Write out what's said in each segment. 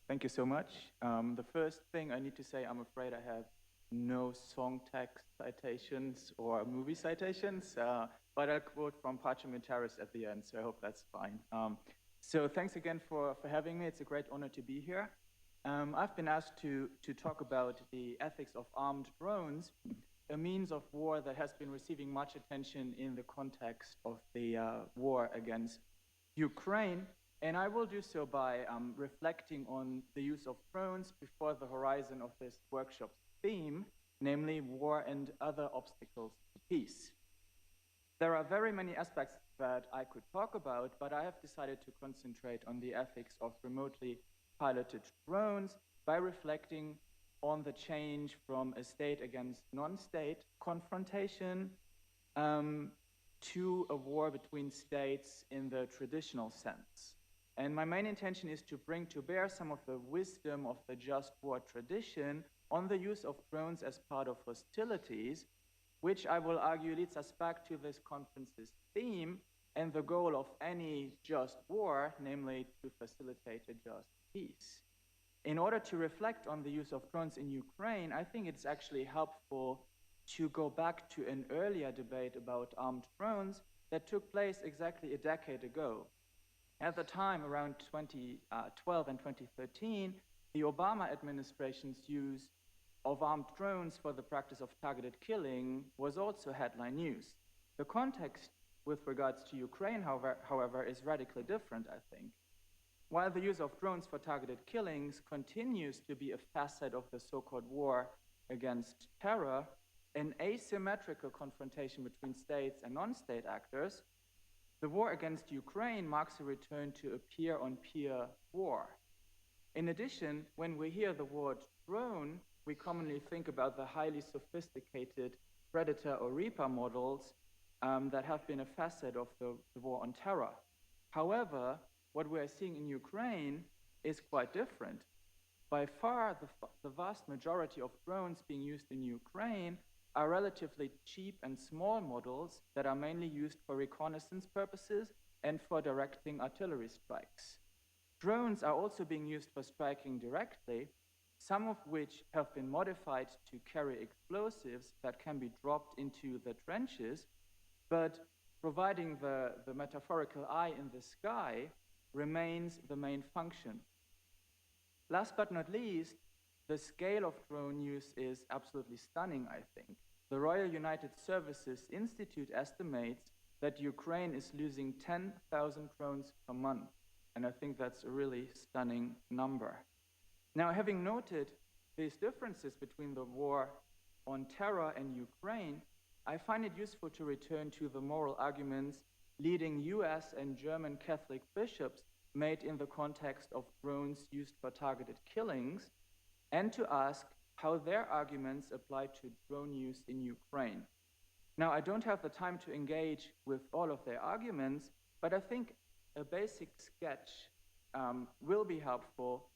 Thank you so much. The first thing I need to say, I'm afraid I have no song text citations or movie citations, but I'll quote from Parchimentaris at the end, so I hope that's fine. So thanks again for having me. It's a great honor to be here. I've been asked to talk about the ethics of armed drones, a means of war that has been receiving much attention in the context of the war against Ukraine. And I will do so by reflecting on the use of drones before the horizon of this workshop's theme, namely war and other obstacles to peace. There are very many aspects that I could talk about, but I have decided to concentrate on the ethics of remotely piloted drones by reflecting on the change from a state against non-state confrontation to a war between states in the traditional sense. And my main intention is to bring to bear some of the wisdom of the just war tradition on the use of drones as part of hostilities, which I will argue leads us back to this conference's theme and the goal of any just war, namely to facilitate a just peace. In order to reflect on the use of drones in Ukraine, I think it's actually helpful to go back to an earlier debate about armed drones that took place exactly a decade ago. At the time, around 2012 and 2013, the Obama administration's use of armed drones for the practice of targeted killing was also headline news. The context with regards to Ukraine, however, is radically different, I think. While the use of drones for targeted killings continues to be a facet of the so-called war against terror, an asymmetrical confrontation between states and non-state actors, the war against Ukraine marks a return to a peer-on-peer war. In addition, when we hear the word drone, we commonly think about the highly sophisticated Predator or Reaper models that have been a facet of the war on terror. However, what we are seeing in Ukraine is quite different. By far, the vast majority of drones being used in Ukraine are relatively cheap and small models that are mainly used for reconnaissance purposes and for directing artillery strikes. Drones are also being used for striking directly, some of which have been modified to carry explosives that can be dropped into the trenches, but providing the metaphorical eye in the sky remains the main function. Last but not least, the scale of drone use is absolutely stunning, I think. The Royal United Services Institute estimates that Ukraine is losing 10,000 drones per month, and I think that's a really stunning number. Now, having noted these differences between the war on terror and Ukraine, I find it useful to return to the moral arguments leading US and German Catholic bishops made in the context of drones used for targeted killings, and to ask how their arguments apply to drone use in Ukraine. Now, I don't have the time to engage with all of their arguments, but I think a basic sketch will be helpful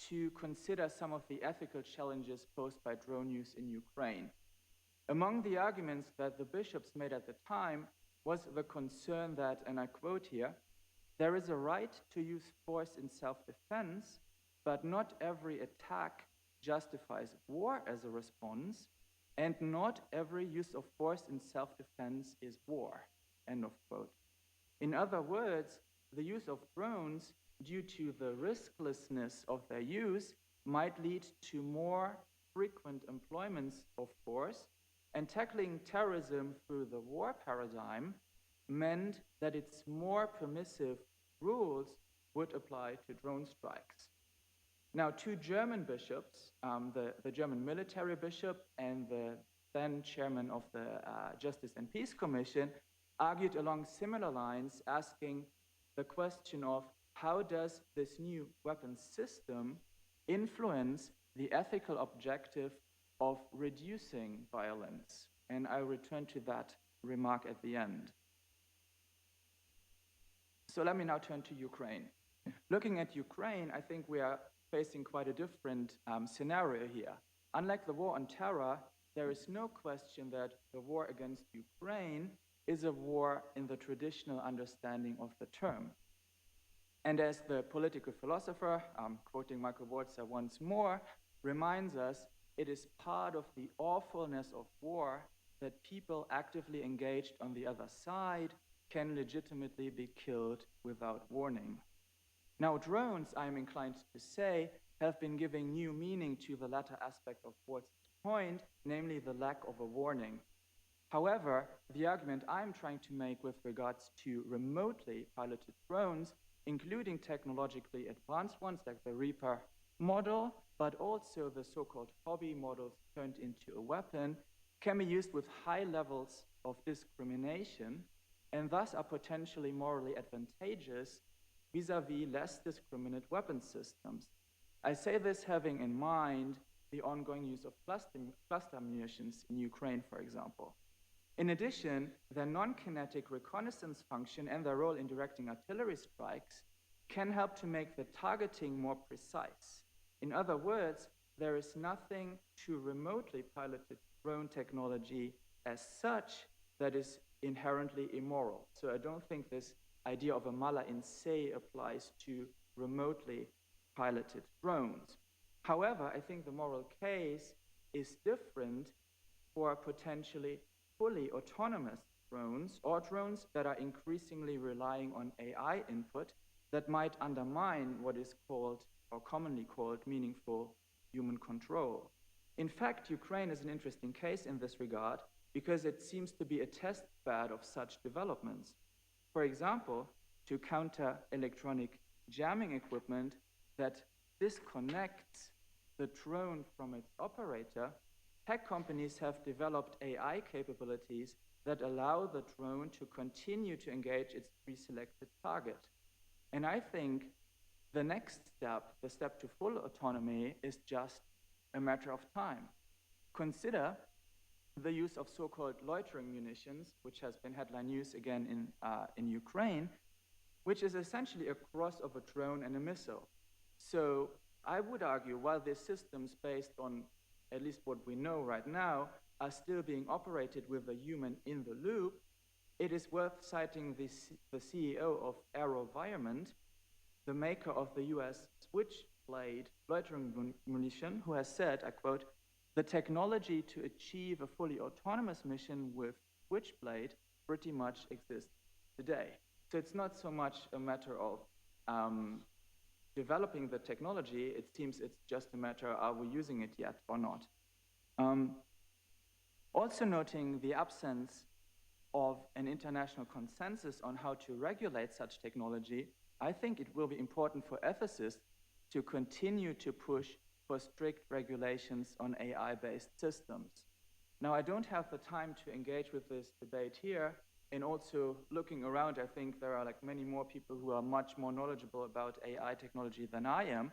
to consider some of the ethical challenges posed by drone use in Ukraine. Among the arguments that the bishops made at the time was the concern that, and I quote here, "There is a right to use force in self-defense, but not every attack justifies war as a response, and not every use of force in self-defense is war," end of quote. In other words, the use of drones, due to the risklessness of their use, might lead to more frequent employments of force, and tackling terrorism through the war paradigm meant that its more permissive rules would apply to drone strikes. Now, two German bishops, the German military bishop and the then chairman of the Justice and Peace Commission, argued along similar lines, asking the question of how does this new weapons system influence the ethical objective of reducing violence? And I'll return to that remark at the end. So let me now turn to Ukraine. Looking at Ukraine, I think we are facing quite a different scenario here. Unlike the war on terror, there is no question that the war against Ukraine is a war in the traditional understanding of the term. And as the political philosopher, quoting Michael Walzer once more, reminds us, it is part of the awfulness of war that people actively engaged on the other side can legitimately be killed without warning. Now, drones, I'm inclined to say, have been giving new meaning to the latter aspect of Walzer's point, namely the lack of a warning. However, the argument I'm trying to make with regards to remotely piloted drones, including technologically advanced ones like the Reaper model, but also the so-called hobby models turned into a weapon, can be used with high levels of discrimination and thus are potentially morally advantageous vis-a-vis less discriminate weapon systems. I say this having in mind the ongoing use of cluster munitions in Ukraine, for example. In addition, their non-kinetic reconnaissance function and their role in directing artillery strikes can help to make the targeting more precise. In other words, there is nothing to remotely piloted drone technology as such that is inherently immoral. So I don't think this idea of a mala in se applies to remotely piloted drones. However, I think the moral case is different for potentially fully autonomous drones or drones that are increasingly relying on AI input that might undermine what is called or commonly called meaningful human control. In fact, Ukraine is an interesting case in this regard because it seems to be a test bed of such developments. For example, to counter electronic jamming equipment that disconnects the drone from its operator, tech companies have developed AI capabilities that allow the drone to continue to engage its pre-selected target. And I think the next step, the step to full autonomy, is just a matter of time. Consider the use of so-called loitering munitions, which has been headline news again in Ukraine, which is essentially a cross of a drone and a missile. So I would argue, while these systems, based on at least what we know right now, are still being operated with a human in the loop, it is worth citing the CEO of AeroVironment, the maker of the US Switchblade loitering munition, who has said, I quote, "The technology to achieve a fully autonomous mission with Switchblade pretty much exists today." So it's not so much a matter of developing the technology, it seems it's just a matter, are we using it yet or not? Also noting the absence of an international consensus on how to regulate such technology, I think it will be important for ethicists to continue to push for strict regulations on AI-based systems. Now, I don't have the time to engage with this debate here, and also looking around, I think there are like many more people who are much more knowledgeable about AI technology than I am.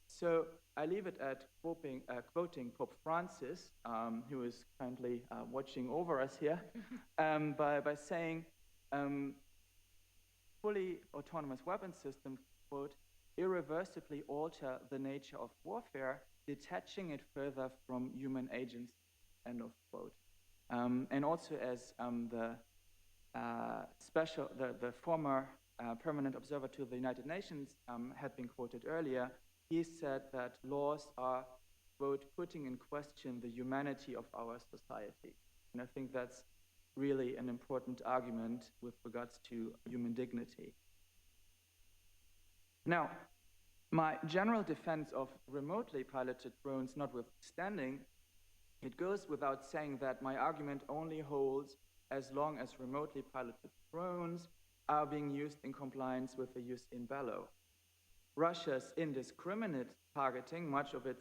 So I leave it at quoting Pope Francis, who is kindly watching over us here, by saying, fully autonomous weapon systems, quote, irreversibly alter the nature of warfare, detaching it further from human agents, end of quote. And also as the former permanent observer to the United Nations had been quoted earlier, he said that laws are, quote, putting in question the humanity of our society. And I think that's really an important argument with regards to human dignity. Now, my general defense of remotely piloted drones notwithstanding, it goes without saying that my argument only holds as long as remotely piloted drones are being used in compliance with the jus in bello. Russia's indiscriminate targeting, much of it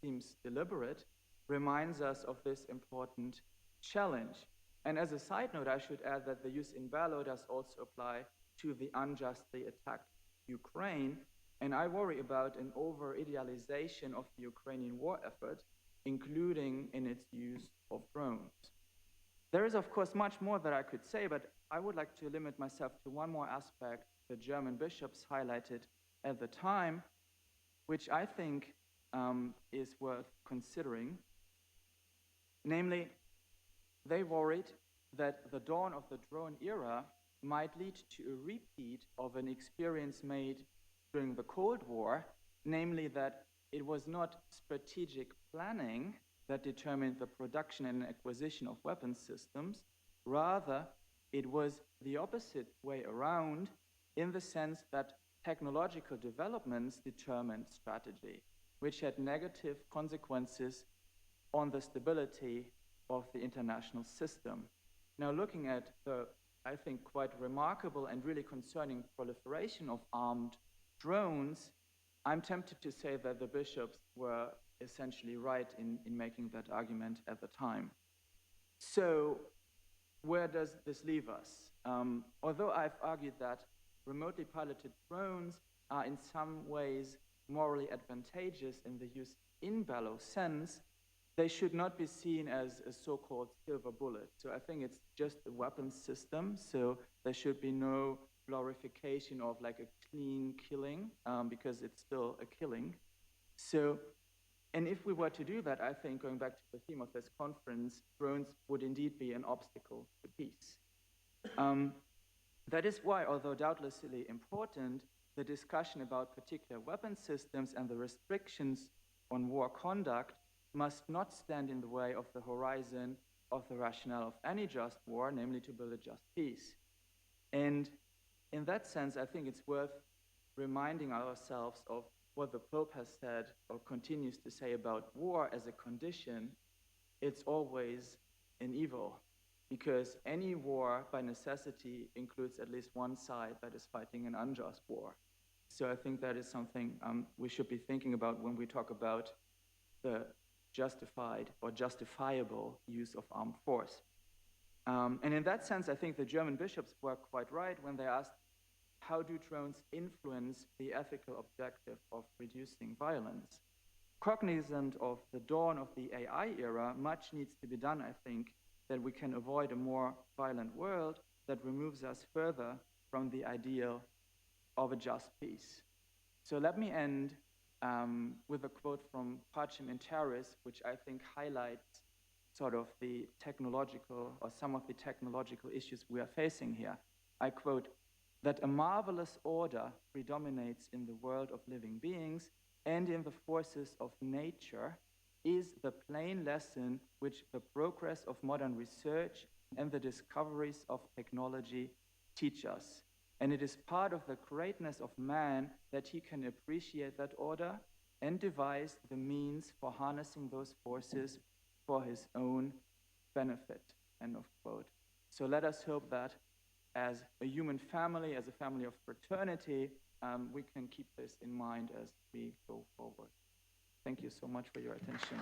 seems deliberate, reminds us of this important challenge. And as a side note, I should add that the jus in bello does also apply to the unjustly attacked Ukraine, and I worry about an over-idealization of the Ukrainian war effort, including in its use of drones. There is, of course, much more that I could say, but I would like to limit myself to one more aspect the German bishops highlighted at the time, which I think is worth considering. Namely, they worried that the dawn of the drone era might lead to a repeat of an experience made during the Cold War, namely that it was not strategic planning that determined the production and acquisition of weapons systems. Rather, it was the opposite way around, in the sense that technological developments determined strategy, which had negative consequences on the stability of the international system. Now, looking at the, I think, quite remarkable and really concerning proliferation of armed drones, I'm tempted to say that the bishops were essentially right in making that argument at the time. So, where does this leave us? Although I've argued that remotely piloted drones are in some ways morally advantageous in the use in bellow sense, they should not be seen as a so-called silver bullet. So I think it's just a weapons system, so there should be no glorification of like a clean killing, because it's still a killing. So, and if we were to do that, I think, going back to the theme of this conference, drones would indeed be an obstacle to peace. That is why, although doubtlessly important, the discussion about particular weapon systems and the restrictions on war conduct must not stand in the way of the horizon of the rationale of any just war, namely to build a just peace. And in that sense, I think it's worth reminding ourselves of what the Pope has said or continues to say about war as a condition. It's always an evil, because any war by necessity includes at least one side that is fighting an unjust war. So I think that is something we should be thinking about when we talk about the justified or justifiable use of armed force. And in that sense, I think the German bishops were quite right when they asked, how do drones influence the ethical objective of reducing violence? Cognizant of the dawn of the AI era, much needs to be done, I think, that we can avoid a more violent world that removes us further from the ideal of a just peace. So let me end with a quote from Pacem in Terris, which I think highlights sort of the technological or some of the technological issues we are facing here. I quote, that a marvelous order predominates in the world of living beings and in the forces of nature is the plain lesson which the progress of modern research and the discoveries of technology teach us. And it is part of the greatness of man that he can appreciate that order and devise the means for harnessing those forces for his own benefit, end of quote. So let us hope that as a human family, as a family of fraternity, we can keep this in mind as we go forward. Thank you so much for your attention.